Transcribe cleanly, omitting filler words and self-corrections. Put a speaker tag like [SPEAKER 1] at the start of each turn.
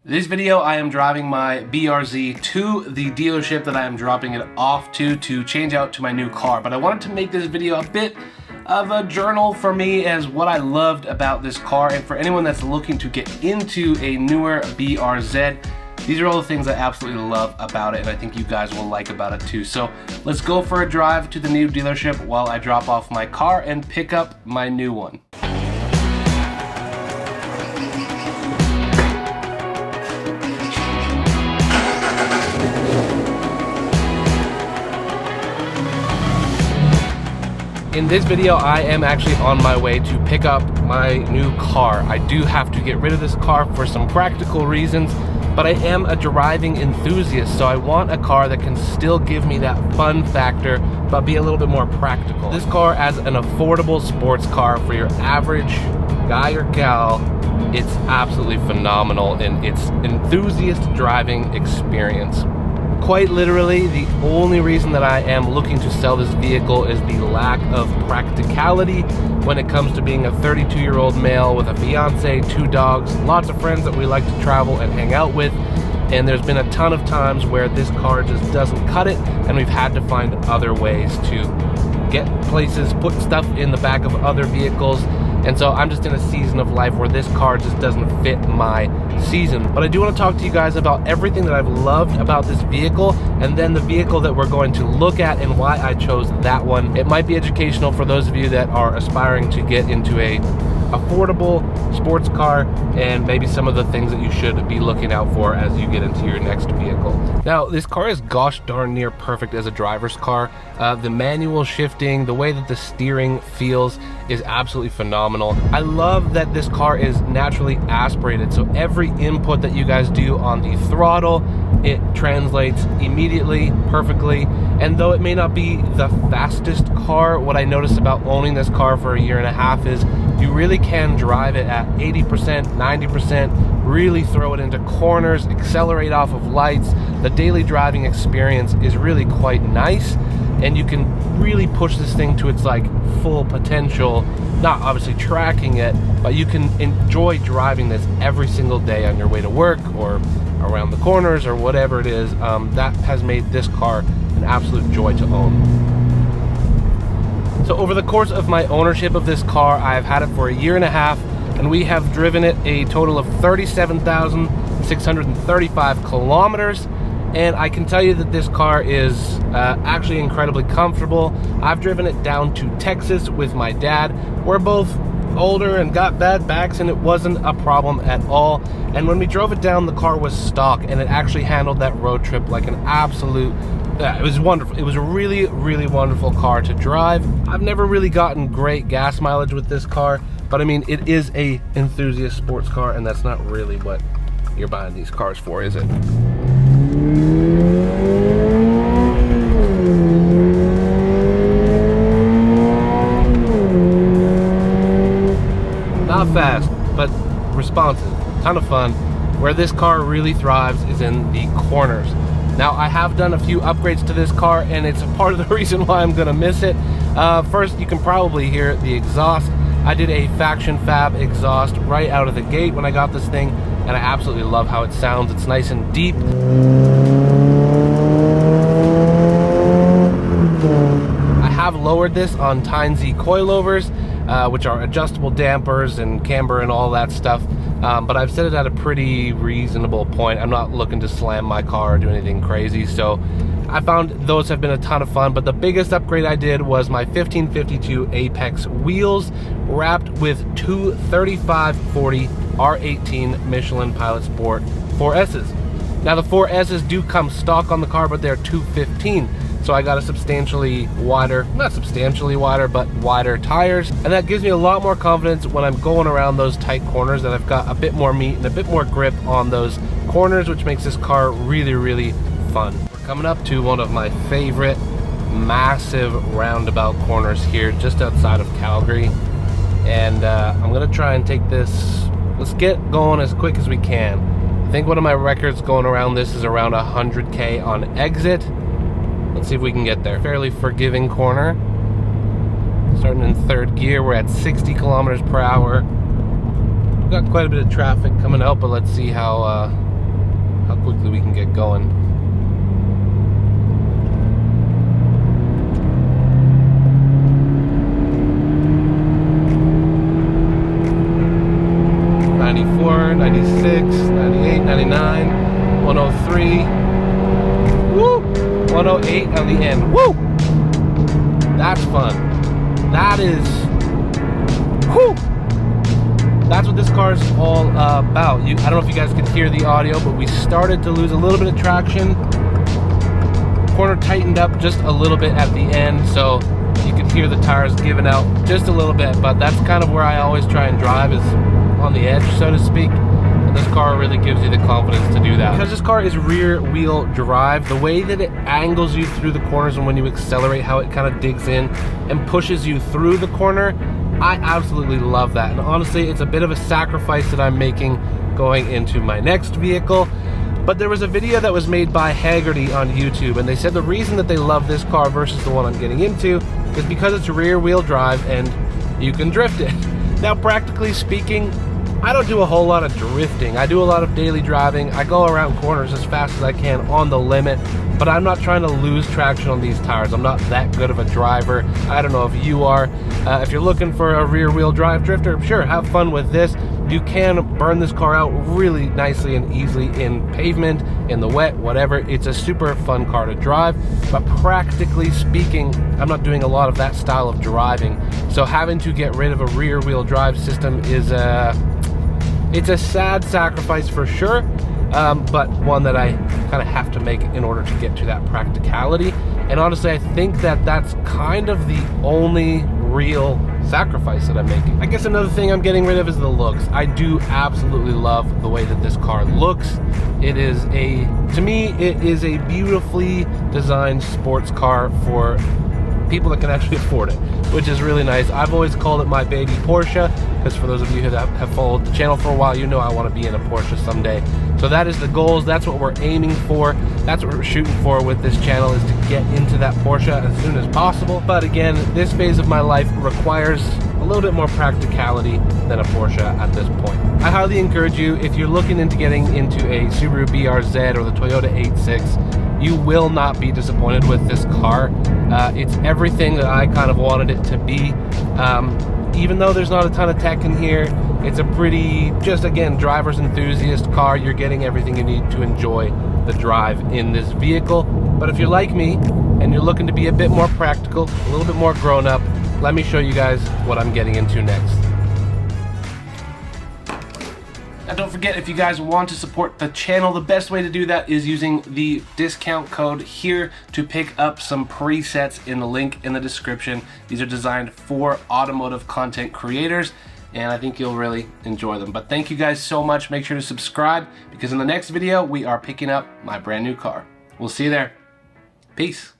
[SPEAKER 1] This video, I am driving my BRZ to the dealership that I am dropping it off to change out to my new car. But I wanted to make this video a bit of a journal for me as what I loved about this car, and for anyone that's looking to get into a newer BRZ. These are all the things I absolutely love about it, and I think you guys will like about it too. So let's go for a drive to the new dealership while I drop off my car and pick up my new one. In this video, I am actually on my way to pick up my new car. I do have to get rid of this car for some practical reasons, but I am a driving enthusiast, so I want a car that can still give me that fun factor, but be a little bit more practical. This car, as an affordable sports car for your average guy or gal, it's absolutely phenomenal in its enthusiast driving experience. Quite literally, the only reason that I am looking to sell this vehicle is the lack of practicality when it comes to being a 32-year-old male with a fiance, 2 dogs, lots of friends that we like to travel and hang out with. And there's been a ton of times where this car just doesn't cut it, and we've had to find other ways to get places, put stuff in the back of other vehicles. And so I'm just in a season of life where this car just doesn't fit my season. But I do want to talk to you guys about everything that I've loved about this vehicle, and then the vehicle that we're going to look at and why I chose that one. It might be educational for those of you that are aspiring to get into a affordable sports car, and maybe some of the things that you should be looking out for as you get into your next vehicle. Now, this car is gosh darn near perfect as a driver's car. The manual shifting, the way that the steering feels is absolutely phenomenal. I love that this car is naturally aspirated, so every input that you guys do on the throttle, it translates immediately, perfectly. And though it may not be the fastest car, what I noticed about owning this car for a year and a half is you really can drive it at 80%, 90%, really throw it into corners, accelerate off of lights. The daily driving experience is really quite nice, and you can really push this thing to its like full potential, not obviously tracking it, but you can enjoy driving this every single day on your way to work or around the corners or whatever it is. That has made this car an absolute joy to own. So over the course of my ownership of this car, I've had it for a year and a half, and we have driven it a total of 37,635 kilometers. And I can tell you that this car is actually incredibly comfortable. I've driven it down to Texas with my dad. We're both older and got bad backs, and it wasn't a problem at all. And when we drove it down, the car was stock, and it actually handled that road trip like an absolute it was wonderful. It was a really, really wonderful car to drive. I've never really gotten great gas mileage with this car, but I mean, it is a enthusiast sports car, and that's not really what you're buying these cars for, is it? Not fast, but responsive. Ton of fun. Where this car really thrives is in the corners. Now, I have done a few upgrades to this car, and it's a part of the reason why I'm gonna miss it. First, you can probably hear the exhaust. I did a Faction Fab exhaust right out of the gate when I got this thing, and I absolutely love how it sounds. It's nice and deep. I have lowered this on Tynesy coilovers, which are adjustable dampers and camber and all that stuff. But I've set it at a pretty reasonable point. I'm not looking to slam my car or do anything crazy, so I found those have been a ton of fun. But the biggest upgrade I did was my 1552 Apex wheels, wrapped with two 3540 R18 Michelin Pilot Sport 4S's. Now, the 4S's do come stock on the car, but they're 215. So I got a substantially wider, not substantially wider, but wider tires. And that gives me a lot more confidence when I'm going around those tight corners, that I've got a bit more meat and a bit more grip on those corners, which makes this car really, really fun. We're coming up to one of my favorite massive roundabout corners here just outside of Calgary. And I'm gonna try and take this, let's get going as quick as we can. I think one of my records going around this is around 100K on exit. Let's see if we can get there. Fairly forgiving corner. Starting in third gear, we're at 60 kilometers per hour. We've got quite a bit of traffic coming out, but let's see how hopefully we can get going. '94, '96, '98, '99, 103. Woo! 108 on the end. Woo! That's fun. That is, whoo! That's what this car is all about. I don't know if you guys could hear the audio, but we started to lose a little bit of traction. Corner tightened up just a little bit at the end, so you could hear the tires giving out just a little bit, but that's kind of where I always try and drive, is on the edge, so to speak. And this car really gives you the confidence to do that. Because this car is rear wheel drive, the way that it angles you through the corners and when you accelerate, how it kind of digs in and pushes you through the corner, I absolutely love that. And honestly, it's a bit of a sacrifice that I'm making going into my next vehicle. But there was a video that was made by Haggerty on YouTube, and they said the reason that they love this car versus the one I'm getting into is because it's rear wheel drive and you can drift it. Now, practically speaking, I don't do a whole lot of drifting. I do a lot of daily driving. I go around corners as fast as I can on the limit, but I'm not trying to lose traction on these tires. I'm not that good of a driver. I don't know if you are. If you're looking for a rear wheel drive drifter, sure, have fun with this. You can burn this car out really nicely and easily in pavement, in the wet, whatever. It's a super fun car to drive, but practically speaking, I'm not doing a lot of that style of driving. So having to get rid of a rear wheel drive system is it's a sad sacrifice for sure, but one that I kind of have to make in order to get to that practicality. And honestly, I think that that's kind of the only real sacrifice that I'm making. I guess another thing I'm getting rid of is the looks. I do absolutely love the way that this car looks. It is to me, it is a beautifully designed sports car for people that can actually afford it, which is really nice. I've always called it my baby Porsche, because for those of you that have followed the channel for a while, you know I want to be in a Porsche someday. So that is the goals. That's what we're aiming for. That's what we're shooting for with this channel, is to get into that Porsche as soon as possible. But again, this phase of my life requires a little bit more practicality than a Porsche at this point. I highly encourage you, if you're looking into getting into a Subaru BRZ or the Toyota 86, you will not be disappointed with this car. It's everything that I kind of wanted it to be. Even though there's not a ton of tech in here, it's a pretty, just again, driver's enthusiast car. You're getting everything you need to enjoy the drive in this vehicle. But if you're like me and you're looking to be a bit more practical, a little bit more grown up, let me show you guys what I'm getting into next. Now don't forget, if you guys want to support the channel, the best way to do that is using the discount code here to pick up some presets in the link in the description. These are designed for automotive content creators, and I think you'll really enjoy them. But thank you guys so much. Make sure to subscribe, because in the next video, we are picking up my brand new car. We'll see you there. Peace.